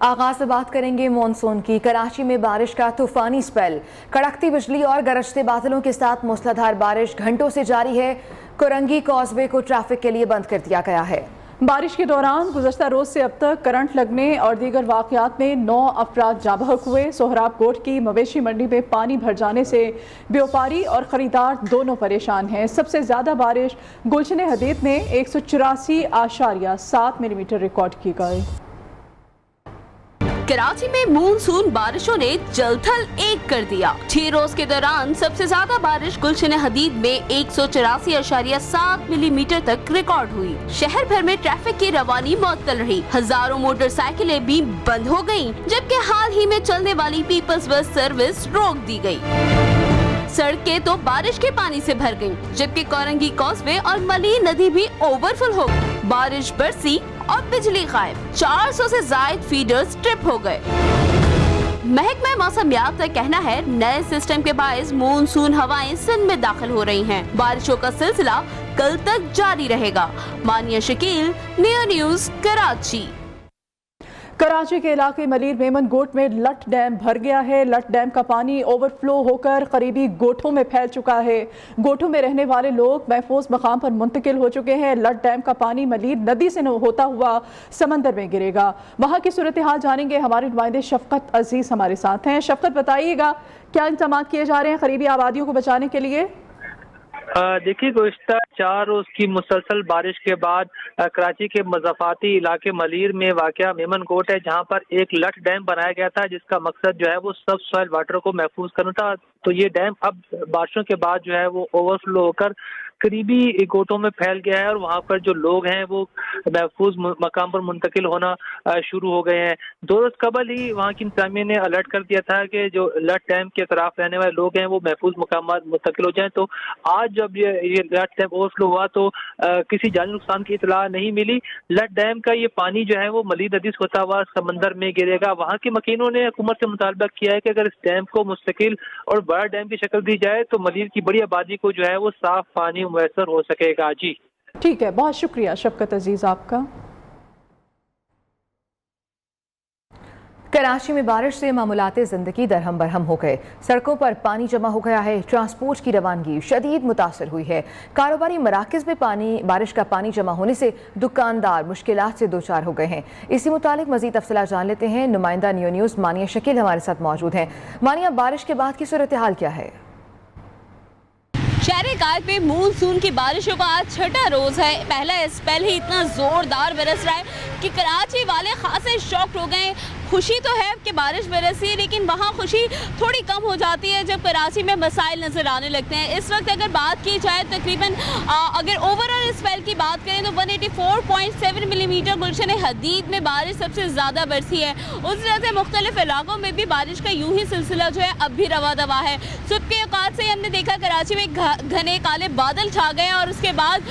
आगाज से बात करेंगे मॉनसून की। कराची में बारिश का तूफानी स्पेल, कड़कती बिजली और गरजते बादलों के साथ मूसलाधार बारिश घंटों से जारी है। कोरंगी कॉजवे को ट्रैफिक के लिए बंद कर दिया गया है। बारिश के दौरान गुज़श्ता रोज से अब तक करंट लगने और दीगर वाक़यात में 9 अफराद जाँ बहक हुए। सोहराब कोट की मवेशी मंडी में पानी भर जाने से व्यापारी और ख़रीदार दोनों परेशान हैं। सबसे ज़्यादा बारिश गुलशन हदीद में 184.7 मिलीमीटर रिकॉर्ड की गई। कराची में मानसून बारिशों ने जलथल एक कर दिया। 6 रोज के दौरान सबसे ज्यादा बारिश गुलशन हदीद में 184.7 मिलीमीटर तक रिकॉर्ड हुई। शहर भर में ट्रैफिक की रवानी मुअत्तल रही। हजारों मोटरसाइकिलें भी बंद हो गयीं, जबकि हाल ही में चलने वाली पीपल्स बस सर्विस रोक दी गई। सड़कें तो बारिश के पानी से भर गईं, जबकि कोरंगी कॉजवे और मली नदी भी ओवरफुल हो गई। बारिश बरसी और बिजली गायब। 400 से ज्यादा फीडर्स ट्रिप हो गए। महकमा मौसमियात का कहना है नए सिस्टम के बायस मानसून हवाएं सिंध में दाखिल हो रही हैं। बारिशों का सिलसिला कल तक जारी रहेगा। मानिया शकील, न्यू न्यूज, कराची। कराची के इलाके मलीर मेमन गोट में लट डैम भर गया है। लट डैम का पानी ओवरफ्लो होकर करीबी गोठों में फैल चुका है। गोठों में रहने वाले लोग महफूज मकाम पर मुंतकिल हो चुके हैं। लट डैम का पानी मलीर नदी से होता हुआ समंदर में गिरेगा। वहाँ की सूरत हाल जानेंगे। हमारे नुमाइंदे शफकत अजीज हमारे साथ हैं। शफकत, बताइएगा क्या इंतजाम किए जा रहे हैं करीबी आबादियों को बचाने के लिए? देखिए, गुज़श्ता 4 रोज की मुसलसल बारिश के बाद कराची के मज़ाफ़ाती इलाके मलीर में वाक़या मेमन कोट है, जहां पर एक लट डैम बनाया गया था, जिसका मकसद जो है वो सब सॉइल वाटर को महफूज करना था। तो ये डैम अब बारिशों के बाद जो है वो ओवरफ्लो होकर करीबी गोटों में फैल गया है और वहाँ पर जो लोग हैं वो महफूज मकाम पर मुंतकिल होना शुरू हो गए हैं। 2 रोज कबल ही वहाँ की इंतजामिया ने अलर्ट कर दिया था कि जो लट डैम के अतराफ रहने वाले लोग हैं वो महफूज मकाम मुंतकिल हो जाएं। तो आज जब ये लट डैम ओवरफ्लो हुआ तो किसी जानी नुकसान की इतला नहीं मिली। लट डैम का ये पानी जो है वो मलीर नदी से होता हुआ समंदर में गिरेगा। वहाँ के मकीनों ने हुकूमत से मुतालबा किया है कि अगर इस डैम को मुस्तकिल और बड़ा डैम की शक्ल दी जाए तो मलीर की बड़ी आबादी को जो है वो साफ पानी मुयसर हो सकेगा। जी ठीक है, बहुत शुक्रिया शफकत अजीज आपका। कराची में बारिश से मामूलाते जिंदगी दरहम बरहम हो गए। सड़कों पर पानी जमा हो गया है। ट्रांसपोर्ट की रवानगी शदीद मुतासर हुई है। कारोबारी मराकज़ में बारिश का पानी जमा होने से दुकानदार मुश्किलात से दो चार हो गए हैं। इसी मुतालिक मजीद तफसीलात जान लेते हैं। नुमाइंदा न्यू न्यूज़ मानिया शकील हमारे साथ मौजूद हैं। मानिया, बारिश के बाद की सूरत हाल क्या है? शहर कायद में मानसून की बारिशों का आज 6ठा रोज है। पहला स्पेल ही इतना जोरदार बरस रहा है कि कराची वाले खासे शॉक्ड हो गए। खुशी तो है कि बारिश बरसी, लेकिन वहाँ खुशी थोड़ी कम हो जाती है जब कराची में मसाइल नजर आने लगते हैं। इस वक्त अगर बात की जाए तकरीबन अगर ओवरऑल स्पेल की बात करें तो 184.7 मिलीमीटर गुलशन हदीद में बारिश सबसे ज़्यादा बरसी है। उस तरह से मुख्तलिफ इलाकों में भी बारिश का यूं ही सिलसिला जो है अब भी रवा दवा है। सुबह के औकात से हमने देखा कराची में घने काले बादल छा गए और उसके बाद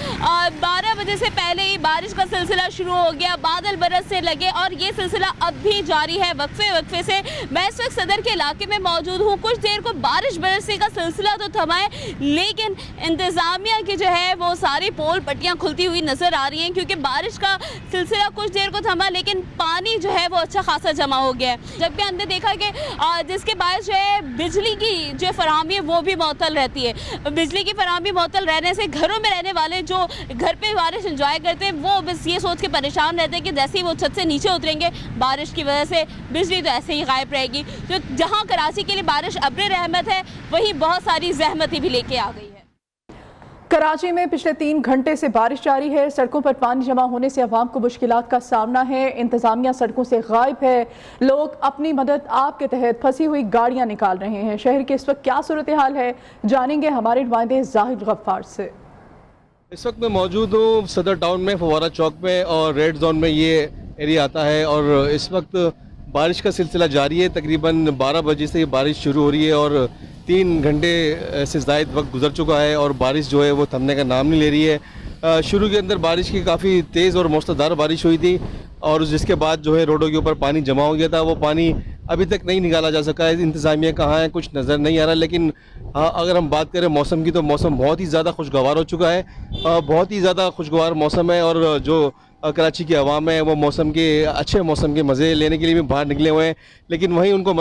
12 बजे से पहले ही बारिश का सिलसिला शुरू हो गया। बादल बरसने लगे और ये सिलसिला अब भी जारी है। वक्फे से मैं इस वक्त सदर के इलाके में मौजूद हूँ। कुछ देर को बारिश बरसने का सिलसिला तो थमा है, लेकिन इंतजामिया की जो है वो सारी पोल पट्टियाँ खुलती हुई नजर आ रही हैं, क्योंकि बारिश का सिलसिला कुछ देर को थमा, लेकिन पानी जो है वो अच्छा खासा जमा हो गया है। जबकि हमने देखा कि जिसके बायस जो है बिजली की जो फराहमी है वो भी मुअत्तल रहती है। बिजली की फराहमी मुअत्तल रहने से घरों में रहने वाले जो घर पे बारिश एंजॉय करते हैं वो बस ये सोच के परेशान रहते हैं कि जैसे ही वो छत से नीचे उतरेंगे बारिश की वजह से बिजली तो ऐसे ही गायब रहेगी। तो जहां कराची के लिए बारिश अब्र रहमत है, वहीं बहुत सारी ज़हमतें भी लेके आ गई है। कराची में पिछले 3 घंटे से बारिश जारी है। सड़कों पर पानी जमा होने से अवाम को मुश्किलात का सामना है। इंतजामिया सड़कों से गायब है। लोग अपनी मदद आप के तहत फंसी हुई गाड़ियां निकाल रहे हैं। शहर के इस वक्त क्या सूरत हाल है, जानेंगे हमारे नुमाइंदे जाहिद गफ्फार से। इस वक्त मैं मौजूद हूँ सदर टाउन में, फवारा चौक में, और रेड जोन में ये एरिया आता है। और इस वक्त बारिश का सिलसिला जारी है। तकरीबन 12 बजे से बारिश शुरू हो रही है और 3 घंटे से ज़ायद वक्त गुजर चुका है और बारिश जो है वो थमने का नाम नहीं ले रही है। शुरू के अंदर बारिश की काफ़ी तेज़ और मूसलाधार बारिश हुई थी और जिसके बाद जो है रोडों के ऊपर पानी जमा हो गया था। वो पानी अभी तक नहीं निकाला जा सका है। इंतज़ामिया कहाँ है कुछ नज़र नहीं आ रहा। लेकिन हाँ, अगर हम बात करें मौसम की तो मौसम बहुत ही ज़्यादा खुशगवार हो चुका है। बहुत ही ज़्यादा खुशगवार मौसम है और जो कराची की आवाम है वो अच्छे मौसम के मज़े लेने के लिए भी बाहर निकले हुए हैं, लेकिन वहीं उनको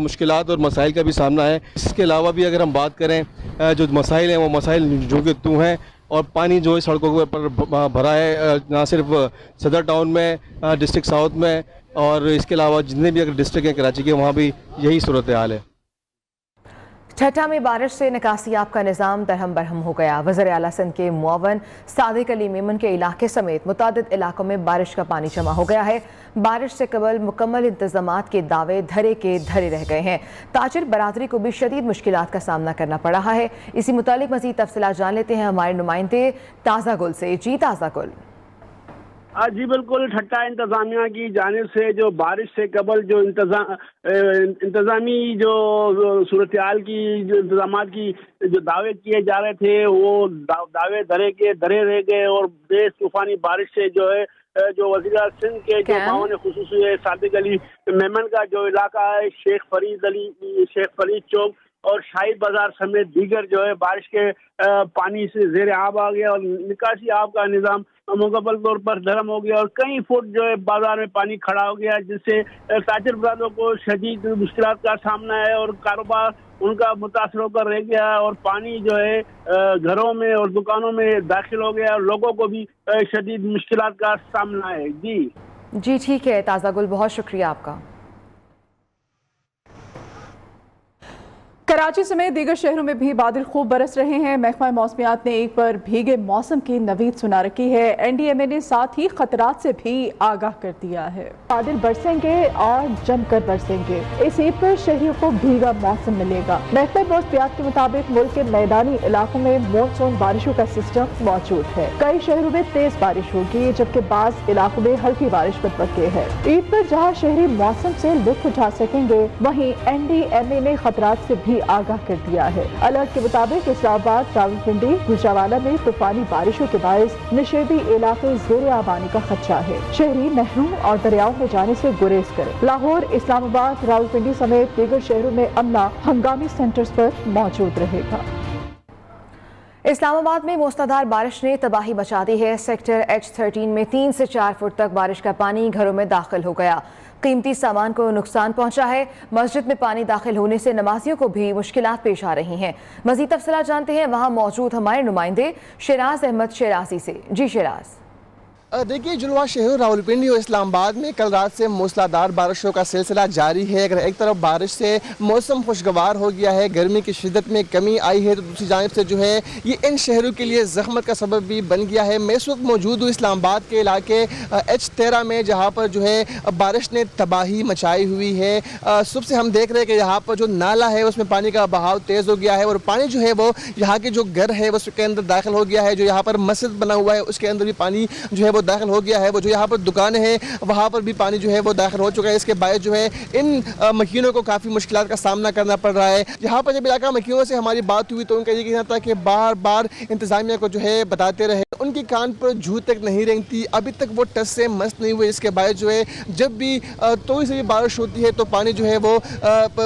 मुश्किलात और मसाइल का भी सामना है। इसके अलावा भी अगर हम बात करें जो मसाइल हैं वो मसाइल जो कि तू हैं, और पानी जो है सड़कों पर भरा है, ना सिर्फ सदर टाउन में, डिस्ट्रिक्ट साउथ में, और इसके अलावा जितने भी अगर डिस्ट्रिक्ट हैं कराची के वहाँ भी यही सूरत हाल है। ठट्ठा में बारिश से निकासियाब का निज़ाम दरहम बरहम हो गया। वज़ीर आला सिंध के मुआवन सादिक अली मेमन के इलाके समेत मुतादिद इलाकों में बारिश का पानी जमा हो गया है। बारिश से कबल मुकम्मल इंतजामात के दावे धरे के धरे रह गए हैं। ताजिर बरादरी को भी शदीद मुश्किलात का सामना करना पड़ रहा है। इसी मुतालिक मज़ीद तफसीलात जान लेते हैं हमारे नुमाइंदे ताज़ा गुल से। जी ताज़ा गुल। जी बिल्कुल, ठट्टा इंतजामिया की जानिब से जो बारिश से कबल जो इंतजामी जो सूरत हाल की जो इंतजामात की जो दावे किए जा रहे थे वो दावे धरे के धरे रह गए, और तेज तूफानी बारिश से जो है जो वज़ीर सिंध के जो मावन खुसूसी है सादिक अली मेमन का जो इलाका है शेख फरीद चौक और शाही बाजार समेत दीगर जो है बारिश के पानी से जेर आब आ गया, और निकासी आब का निज़ाम मुकम्मल तौर पर धर्म हो गया, और कई फुट जो है बाजार में पानी खड़ा हो गया, जिससे ताजिर बरादरों को शदीद मुश्किलात का सामना है और कारोबार उनका मुतासर होकर रह गया, और पानी जो है घरों में और दुकानों में दाखिल हो गया, और लोगों को भी शदीद मुश्किलात का सामना है। जी ठीक है ताज़ा गुल, बहुत शुक्रिया आपका। कराची समेत दीगर शहरों में भी बादल खूब बरस रहे हैं। महकमा मौसमियात ने एक बार भीगे मौसम की नवीद सुना रखी है। NDMA ने साथ ही खतरात से भी आगाह कर दिया है। बादल बरसेंगे और जमकर बरसेंगे। इस ईद पर शहरियों को भीगा मौसम मिलेगा। महकमा मौसमियात के मुताबिक मुल्क के मैदानी इलाकों में मानसून बारिशों का सिस्टम मौजूद है। कई शहरों में तेज बारिश होगी, जबकि बाज़ इलाकों में हल्की बारिश मुतवक्के है। ईद पर जहाँ शहरी मौसम से लुत्फ उठा सकेंगे, वहीं NDMA ने खतरात से भी आगाह कर दिया है। अलर्ट के मुताबिक इस्लामाबाद, रावलपिंडी, गुजरावाला में तूफानी बारिशों के बायस निशेबी इलाके ज़ेर आबादी का खदशा है। शहरी नहरों और दरियाओं में जाने से गुरेज करें। लाहौर, इस्लामाबाद, रावलपिंडी समेत दीगर शहरों में अमला हंगामी सेंटर्स पर मौजूद रहेगा। इस्लामाबाद में मूसलाधार बारिश ने तबाही मचा दी है। सेक्टर H13 में 3 से 4 फुट तक बारिश का पानी घरों में दाखिल हो गया। कीमती सामान को नुकसान पहुंचा है। मस्जिद में पानी दाखिल होने से नमाजियों को भी मुश्किलात पेश आ रही हैं। मजीद तफसीलात जानते हैं वहां मौजूद हमारे नुमाइंदे शिराज अहमद शिराजी से। जी शिराज। देखिए, जुलवा शहर रावलपिंडी और इस्लामाबाद में कल रात से मूसलाधार बारिशों का सिलसिला जारी है। अगर एक तरफ बारिश से मौसम खुशगवार हो गया है, गर्मी की शिद्दत में कमी आई है, तो दूसरी जानिब से जो है ये इन शहरों के लिए जख्मत का सबब भी बन गया है। मैं इस वक्त मौजूद हूँ इस्लामाबाद के इलाके H13 में, जहाँ पर जो है बारिश ने तबाही मचाई हुई है। सुबह से हम देख रहे हैं कि यहाँ पर जो नाला है उसमें पानी का बहाव तेज़ हो गया है, और पानी जो है वो यहाँ के जो घर है उसके अंदर दाखिल हो गया है। जो यहाँ पर मस्जिद बना हुआ है उसके अंदर भी पानी जो है दाखिल हो गया है। वो जो यहाँ पर दुकानें हैं वहाँ पर भी पानी जो है वो दाखिल हो चुका है। इसके बाद जो है इन मकीनों को काफ़ी मुश्किलात का सामना करना पड़ रहा है। यहाँ पर जब इलाका मकीनों से हमारी बात हुई तो उनका ये कहना था कि बार बार इंतजामिया को जो है बताते रहे, उनकी कान पर जू तक नहीं रेंगती, अभी तक वो टस से मस्त नहीं हुए। इसके बाद जो है जब भी थोड़ी सी भी बारिश होती है तो पानी जो है वो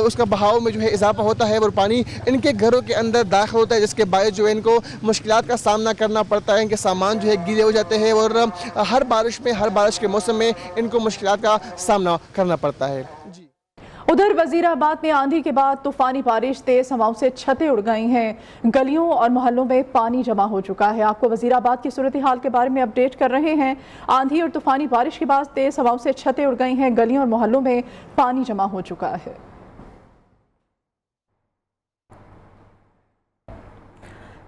उसका बहाव में जो है इजाफा होता है और पानी इनके घरों के अंदर दाखिल होता है, जिसके बाद जो है इनको मुश्किलात का सामना करना पड़ता है। इनके सामान जो है गीले हो जाते हैं और हर बारिश के मौसम में इनको मुश्किलात का सामना करना पड़ता है। जी। उधर वजीराबाद में आंधी के बाद तूफानी बारिश, तेज हवाओं से छतें उड़ गई हैं। गलियों और मोहल्लों में पानी जमा हो चुका है। आपको वजीराबाद की सूरत हाल के बारे में अपडेट कर रहे हैं। आंधी और तूफानी बारिश के बाद तेज हवाओं से छतें उड़ गई हैं। गलियों और मोहल्लों में पानी जमा हो चुका है।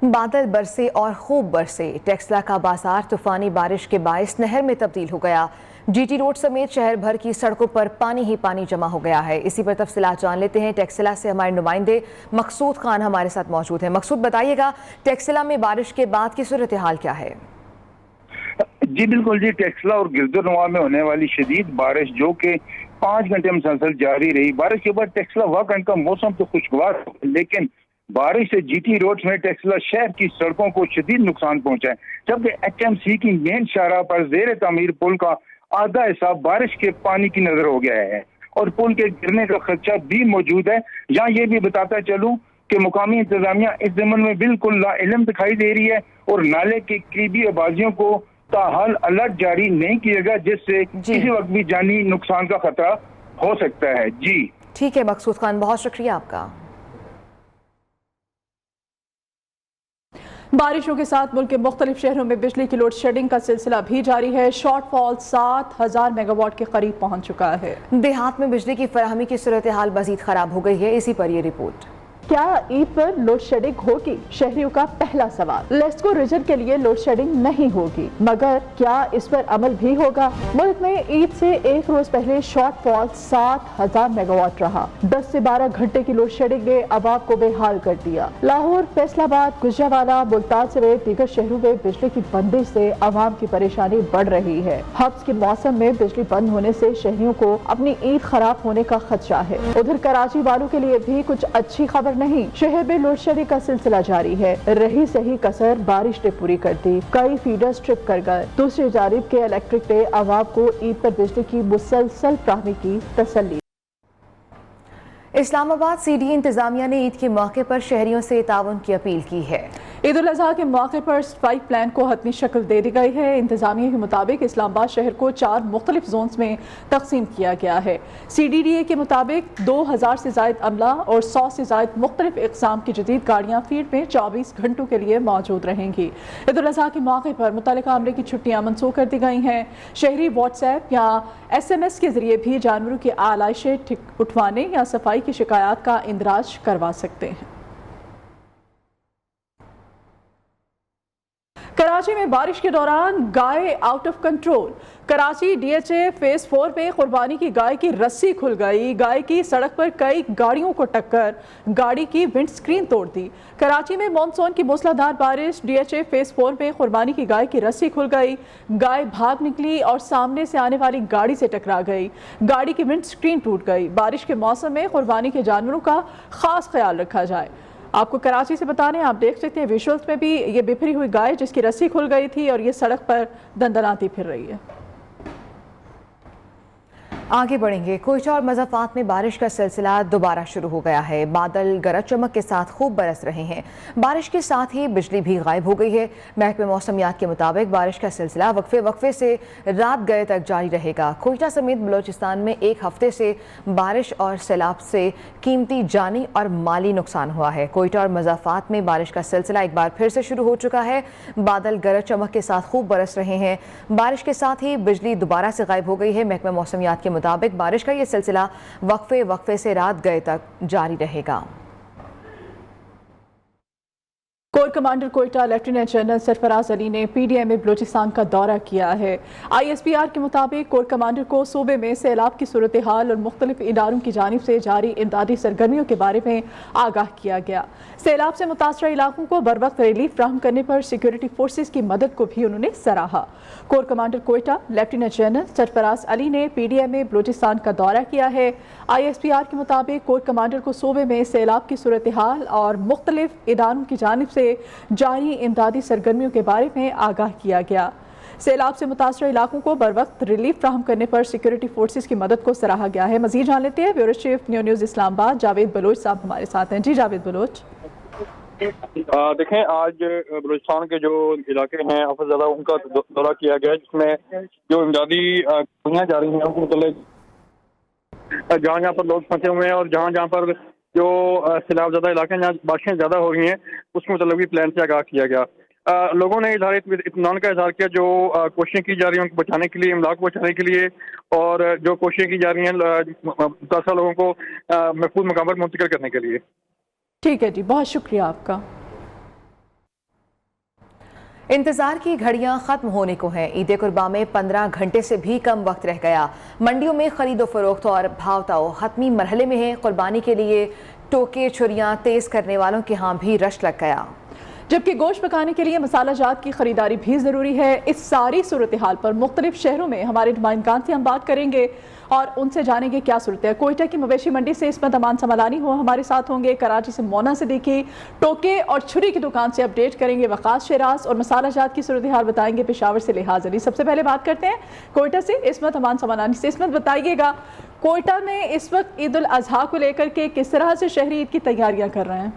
बादल बरसे और खूब बरसे। टेक्सला का बाजार तूफानी बारिश के बायस नहर में तब्दील हो गया। GT रोड समेत शहर भर की सड़कों पर पानी ही पानी जमा हो गया है। इसी पर तफसीलात जान लेते हैं। टेक्सला से हमारे नुमाइंदे मकसूद खान हमारे साथ मौजूद हैं। मकसूद, बताइएगा टेक्सला में बारिश के बाद की सूरत हाल क्या है? जी बिल्कुल जी, टेक्सला और गिरदोनवा में होने वाली शदीद बारिश जो कि 5 घंटे मुसलसल जारी रही। बारिश के बाद टेक्सला वाकई का मौसम तो खुशगवार, लेकिन बारिश से GT रोड में टेक्सला शहर की सड़कों को शदीद नुकसान पहुंचा है, जबकि HMC की मेन शाहराह पर जेर तामीर पुल का आधा हिस्सा बारिश के पानी की नजर हो गया है और पुल के गिरने का खदशा भी मौजूद है। यहाँ ये भी बताता चलूं कि मुकामी इंतजामिया इस जमन में बिल्कुल लाइल्म दिखाई दे रही है और नाले के करीबी आबादियों को ताहाल अलर्ट जारी नहीं किएगा, जिससे किसी वक्त भी जानी नुकसान का खतरा हो सकता है। जी ठीक है मकसूद खान, बहुत शुक्रिया आपका। बारिशों के साथ मुल्क के मुख्तलिफ शहरों में बिजली की लोड शेडिंग का सिलसिला भी जारी है। शॉर्टफॉल 7000 मेगावाट के करीब पहुंच चुका है। देहात में बिजली की फराहमी की सूरत हाल मजीद खराब हो गई है। इसी पर यह रिपोर्ट। क्या ईद पर लोड शेडिंग होगी? शहरियों का पहला सवाल। लेस्को रीजन के लिए लोड शेडिंग नहीं होगी, मगर क्या इस पर अमल भी होगा? मुल्क में ईद से एक रोज पहले शॉर्टफॉल 7000 मेगावाट रहा। 10 से 12 घंटे की लोड शेडिंग ने अवाम को बेहाल कर दिया। लाहौर, फैसलाबाद, गुजरावाला, मुल्तान समेत दीगर शहरों में बिजली की बंदी से अवाम की परेशानी बढ़ रही है। हब्स के मौसम में बिजली बंद होने से शहरियों को अपनी ईद खराब होने का खदशा है। उधर कराची वालों के लिए भी कुछ अच्छी खबर नहीं। शहर में लोड शेडिंग का सिलसिला जारी है। रही सही कसर बारिश ने पूरी कर दी। कई फीडर्स ट्रिप कर गए। दूसरी जानिब के इलेक्ट्रिक ने अवाम को ईद पर बिजली की मुसलसल फ्राहमी की तसल्ली। इस्लामाबाद सीडी इंतजामिया ने ईद के मौके पर शहरियों से ताउन की अपील की है। ईद उल अज़हा के मौके पर स्ट्राइक प्लान को हतमी शक्ल दे दी गई है। इंतजामिया के मुताबिक इस्लामाबाद शहर को 4 मुख्तलिफ जोन्स में तकसीम किया गया है। CDDA के मुताबिक 2000 से ज़ायद अमला और 100 से ज़ायद मुख्तलिफ इक़साम की जदीद गाड़ियाँ फील्ड में 24 घंटों के लिए मौजूद रहेंगी। ईद उल अज़हा के मौके पर मुतल्लिका अमले की छुट्टियाँ मनसूख कर दी गई हैं। शहरी व्हाट्सएप या SMS के जरिए भी जानवरों की आलाइशें उठवाने या सफाई की शिकायत का इंदराज करवा सकते हैं। कराची में बारिश के दौरान guy out of control. Karachi DHA phase 4 में कुर्बानी की गाय की रस्सी खुल गई। गाय की सड़क पर कई गाड़ियों को टक्कर, गाड़ी की विंड स्क्रीन तोड़ दी। कराची में मानसून की मूसलाधार बारिश, DHA फेज 4 में कुर्बानी की गाय की रस्सी खुल गई। गाय भाग निकली और सामने से आने वाली गाड़ी से टकरा गई। गाड़ी की विंड स्क्रीन टूट गई। बारिश के मौसम में कुर्बानी के जानवरों का खास ख्याल रखा जाए। आपको कराची से बता रहे हैं, आप देख सकते हैं विजुअल्स में भी ये बिखरी हुई गाय जिसकी रस्सी खुल गई थी और ये सड़क पर दंदनाती फिर रही है। आगे बढ़ेंगे। कोयटा और मज़ाफ़ात में बारिश का सिलसिला दोबारा शुरू हो गया है। बादल गरज चमक के साथ खूब बरस रहे हैं। बारिश के साथ ही बिजली भी गायब हो गई है। महकमे मौसमियात के मुताबिक बारिश का सिलसिला वक्फे से रात गए तक जारी रहेगा। कोयटा समेत बलोचिस्तान में एक हफ्ते से बारिश और सैलाब से कीमती जानी और माली नुकसान हुआ है। कोयटा और मज़ाफ़ात में बारिश का सिलसिला एक बार फिर से शुरू हो चुका है। बादल गरज चमक के साथ खूब बरस रहे हैं। बारिश के साथ ही बिजली दोबारा से गायब हो गई है। महकमे मौसमियात के मुताबिक बारिश का यह सिलसिला वक्फे से रात गए तक जारी रहेगा। Core commander Quetta lieutenant general Sarfaraz Ali ने PDM में बलोचिस्तान का दौरा किया है। ISPR के मुताबिक कोर कमांडर को सूबे में सैलाब की सूरत हाल और मुख्तलिफ इदारों की जानिब से जारी इमदादी सरगर्मियों के बारे में आगाह किया गया। सैलाब से मुतासरा इलाकों को बर वक्त रिलीफ फ्राहम करने पर सिक्योरिटी फोर्सेज की मदद को भी उन्होंने सराहा। Core commander Quetta lieutenant general Sarfaraz Ali ने PDM में बलोचिस्तान का दौरा किया है। ISPR के मुताबिक कोर कमांडर को सूबे में सैलाब की सूरत हाल और मुख्तलिफ इदारों की जानिब से जारी इमदादी सरगर्मियों के बारे में आगाह किया गया। सैलाब से मुतासर इलाकों को बर वक्त रिलीफ फ्राहम करने पर सिक्योरिटी फोर्सेज की मदद को सराहा गया है। मजीद जान लेते हैं, bureau chief news Islamabad Javed Baloch साहब हमारे साथ हैं। जी जावेद बलोच। देखें, आज बलूचिस्तान के जो इलाके हैं काफ़ी ज़्यादा उनका दौरा किया गया, जिसमें जो इमदादी दुनिया जा रही हैं उनको मतलब जहाँ जहाँ पर लोग फंसे हुए हैं और जहाँ जहाँ पर जो सैलाब ज़्यादा इलाके जहाँ बारिशें ज़्यादा हो रही हैं उसके मतलब भी प्लान से आगाह किया गया। लोगों ने इत्मीनान का इजहार किया जो कोशिशें की जा रही हैं उनको बचाने के लिए, इमदाद को बचाने के लिए, और जो कोशिशें की जा रही हैं मुतासरा लोगों को महफूज मकाम पर मुंतकिल करने के लिए। ठीक है जी, बहुत शुक्रिया आपका। इंतजार की घड़ियां खत्म होने को हैं। ईद कुर्बा में 15 घंटे से भी कम वक्त रह गया। मंडियों में खरीदो फरोख्त और भाव-ताव हतमी मरहले में है। कुर्बानी के लिए टोके छुरियां तेज करने वालों के यहाँ भी रश लग गया, जबकि गोश्त पकाने के लिए मसाला जात की खरीदारी भी ज़रूरी है। इस सारी सूरत हाल पर मुख्तलिफ शहरों में हमारे नुमाइंदान से हम बात करेंगे और उनसे जानेंगे क्या सूरत है। कोयटा की मवेशी मंडी से इसमें अमान समलानी हो हमारे साथ होंगे। कराची से मोना सिद्दीकी टोके और छुरी की दुकान से अपडेट करेंगे वकास शराज, और मसाला जात की सूरत हाल बताएंगे पेशावर से लिहाज अली। सबसे पहले बात करते हैं कोयटा से इसमत अमान समलानी से। इसमत, बताइएगा कोयटा में इस वक्त ईद उल अजहा को लेकर के किस तरह से शहरी ईद की तैयारियाँ कर रहे हैं?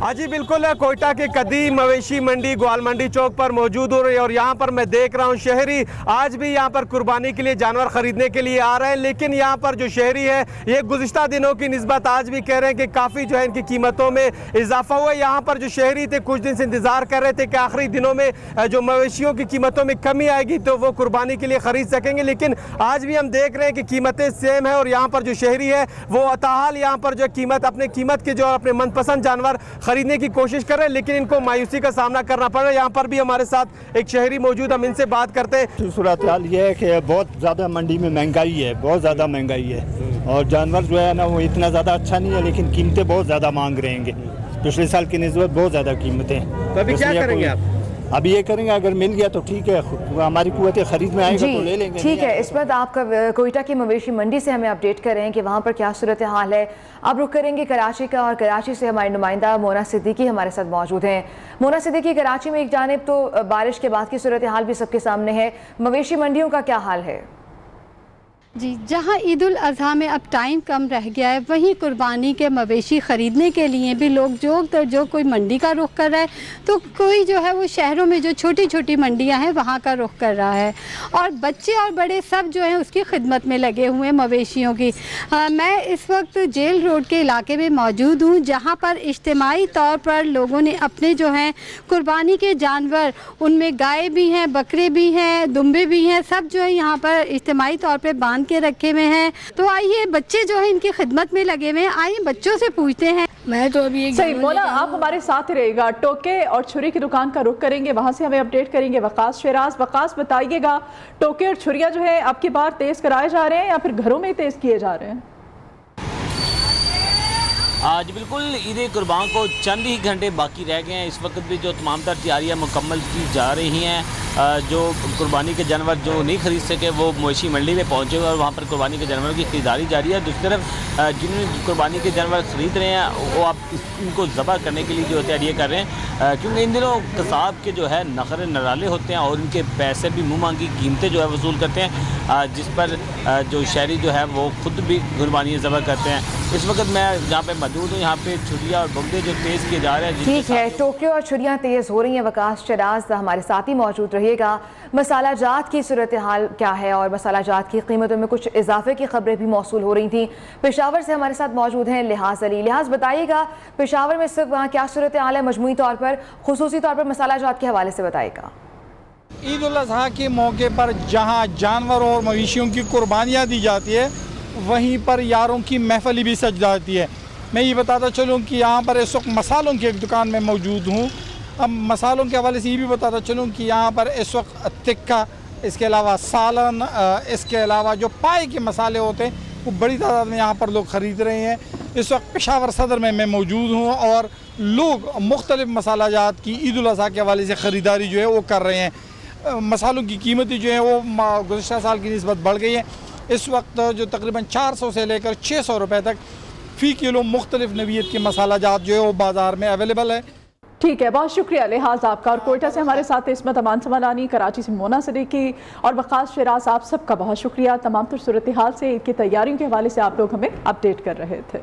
जी बिल्कुल, कोयटा के कदीम मवेशी मंडी ग्वाल मंडी चौक पर मौजूद हो रही है और यहाँ पर मैं देख रहा हूँ शहरी आज भी यहाँ पर कुर्बानी के लिए जानवर खरीदने के लिए आ रहे हैं। लेकिन यहाँ पर जो शहरी है ये गुज़िश्ता दिनों की निस्बत आज भी कह रहे हैं कि काफ़ी जो है इनकी कीमतों में इजाफा हुआ है। यहाँ पर जो शहरी थे कुछ दिन से इंतज़ार कर रहे थे कि आखिरी दिनों में जो मवेशियों की कीमतों में कमी आएगी तो वो कुर्बानी के लिए ख़रीद सकेंगे। लेकिन आज भी हम देख रहे हैं कि कीमतें सेम है और यहाँ पर जो शहरी है वो अताहाल यहाँ पर जो कीमत अपने कीमत के जो अपने मनपसंद जानवर खरीदने की कोशिश कर रहे हैं, लेकिन इनको मायूसी का सामना करना पड़ रहा है। यहाँ पर भी हमारे साथ एक शहरी मौजूद, हम इनसे बात करते हैं। सूरत हाल ये है कि बहुत ज़्यादा मंडी में महंगाई है, बहुत ज़्यादा महंगाई है और जानवर जो है ना वो इतना ज़्यादा अच्छा नहीं है, लेकिन कीमतें बहुत ज़्यादा मांग रहेंगे। पिछले साल की निस्बत बहुत ज़्यादा कीमतें हैं। तो अभी क्या करेंगे आप? अभी ये करेंगे, अगर मिल गया तो ठीक है, हमारी कुव्वत खरीद में आएगा तो ले लेंगे। ठीक है, इस वक्त आपका कोयटा की मवेशी मंडी से हमें अपडेट कर रहे हैं कि वहाँ पर क्या सूरत हाल है। अब रुक करेंगे कराची का और कराची से हमारे नुमाइंदा मोना सिद्दीकी हमारे साथ मौजूद हैं। मोना सिद्दीकी, कराची में एक जानिब तो बारिश के बाद की सूरत हाल भी सबके सामने है, मवेशी मंडियों का क्या हाल है? जी, जहां ईद उल अज़हा में अब टाइम कम रह गया है, वहीं कुर्बानी के मवेशी ख़रीदने के लिए भी लोग जो कोई मंडी का रुख कर रहा है तो कोई जो है वो शहरों में जो छोटी छोटी मंडियां हैं वहां का रुख कर रहा है और बच्चे और बड़े सब जो हैं उसकी खिदमत में लगे हुए हैं मवेशियों की। मैं इस वक्त जेल रोड के इलाके में मौजूद हूँ, जहाँ पर इज्तिमाई तौर पर लोगों ने अपने जो हैं कुर्बानी के जानवर, उनमें गाय भी हैं, बकरे भी हैं, दुम्बे भी हैं, सब जो है यहाँ पर इज्तिमाई तौर पर बांध के रखे हुए हैं। तो आइए, बच्चे जो है इनकी खिदमत में लगे हुए हैं, आइए बच्चों से पूछते हैं। मैं तो अभी सही मोना, आप हमारे साथ रहिएगा। टोके और छुरी की दुकान का रुख करेंगे, वहां से हमें अपडेट करेंगे वकास शेराज। वकास, बताइएगा, टोके और छुरियां जो है आपकी बार तेज कराए जा रहे हैं या फिर घरों में तेज किए जा रहे हैं? आज बिल्कुल ईद कुर्बान को चंद ही घंटे बाकी रह गए हैं। इस वक्त भी जो तमाम तर तैयारियाँ मुकम्मल की जा रही हैं। जो कुर्बानी के जानवर जो नहीं खरीद सके वो मवेशी मंडी में पहुँचे हुए और वहाँ पर कुर्बानी के जानवरों की खरीदारी जारी है। दूसरी तरफ जिन्होंने कुर्बानी के जानवर ख़रीद रहे हैं वो आप इनको ज़बह करने के लिए जो तैयारी कर रहे हैं, क्योंकि इन दिनों कसाब के जो है नखरे नराले होते हैं और इनके पैसे भी मुँह मांगी कीमतें जो है वसूल करते हैं, जिस पर जो शहरी जो है वो ख़ुद भी कुर्बानी ज़बह करते हैं। इस वक्त मैं जहाँ पे मौजूद हूँ, यहाँ पे छुरियाँ और बगदे जो तेज़ किए जा रहे हैं। ठीक है, टोके और छुरियाँ तेज़ हो रही हैं। वकास शराज हमारे साथ ही मौजूद रहिएगा। मसाला जात की सूरत हाल क्या है और मसाला जात की कीमतों में कुछ इजाफे की खबरें भी मौसूल हो रही थी। पेशावर से हमारे साथ मौजूद हैं लिहाज अली। लिहाज, बताइएगा पेशावर में सिर्फ वहाँ क्या सूरत हाल है मजमूई तौर पर, खुसूसी तौर पर मसाला जात के हवाले से बताइएगा। ईद उल अज़हा के मौके पर जहाँ जानवरों और मवेशियों की कुर्बानियाँ दी जाती है, वहीं पर यारों की महफिल भी सज जाती है। मैं ये बताता चलूँ कि यहाँ पर इस वक्त मसालों की एक दुकान में मौजूद हूँ। अब मसालों के हवाले से ये भी बताता चलूँ कि यहाँ पर इस वक्त तिक्का, इसके अलावा सालन, इसके अलावा जो पाए के मसाले होते हैं वो बड़ी तादाद में यहाँ पर लोग ख़रीद रहे हैं। इस वक्त पेशावर सदर में मैं मौजूद हूँ और लोग मुख्तलिफ़ मसाला जात की ईद उल अज़हा के हवाले से ख़रीदारी जो है वो कर रहे हैं। मसालों की कीमतें जो हैं वो गुज़श्ता साल की निस्बत बढ़ गई है। इस वक्त जो तकरीबन 400 से लेकर 600 रुपये तक फ़ी किलो मुख्तलिफ़ नवीयत के मसाला जात जो है वो बाज़ार में अवेलेबल है। ठीक है, बहुत शुक्रिया लिहाज आपका। और कोयटा से हमारे साथ इस्मत अमान समालानी, कराची से मोना सिद्दीकी और वकास शेराज, आप सबका बहुत शुक्रिया। तमाम सूरत हाल से ईद की तैयारियों के हवाले से आप लोग हमें अपडेट कर रहे थे।